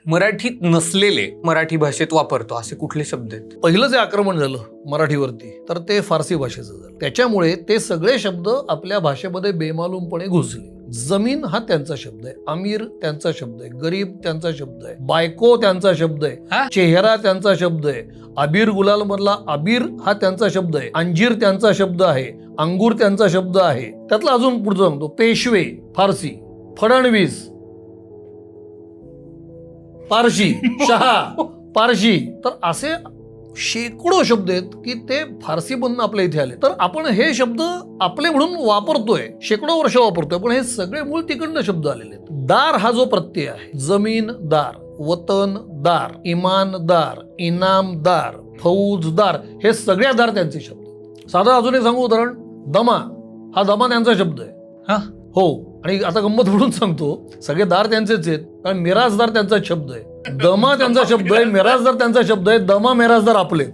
मराठीत नसलेले मराठी भाषेत वापरतो असे कुठले शब्द आहेत? पहिलं जे आक्रमण झालं मराठीवरती तर ते फारसी भाषेचं झालं. त्याच्यामुळे ते सगळे शब्द आपल्या भाषेमध्ये बेमालूमपणे घुसले. जमीन हा त्यांचा शब्द आहे, अमीर त्यांचा शब्द आहे, गरीब त्यांचा शब्द आहे, बायको त्यांचा शब्द आहे, चेहरा त्यांचा शब्द आहे, अबीर गुलाल मधला अबीर हा त्यांचा शब्द आहे, अंजीर त्यांचा शब्द आहे, अंगूर त्यांचा शब्द आहे. त्यातला अजून पुढचं सांगतो, पेशवे फारसी, फडणवीस पारशी, शहा पारशी. तर असे शेकडो शब्द आहेत की ते फारसी मधून आपल्या इथे आले. तर आपण हे शब्द आपले म्हणून वापरतोय, शेकडो वर्ष वापरतोय, पण हे सगळे मूळ तिकडनं शब्द आलेले आहेत. दार हा जो प्रत्यय आहे, जमीनदार, वतनदार, इमानदार, इनामदार, फौजदार, हे सगळ्या दार त्यांचे शब्द. साधा अजून एक सांगू उदाहरण, दमा हा दमा त्यांचा शब्द आहे. हो, आणि आता गंमत म्हणून सांगतो, सगळे दार त्यांचेच आहेत, कारण मिराजदार त्यांचा शब्द आहे. दमा त्यांचा शब्द आहे, मिराजदार त्यांचा शब्द आहे, दमा मिराजदार आपले.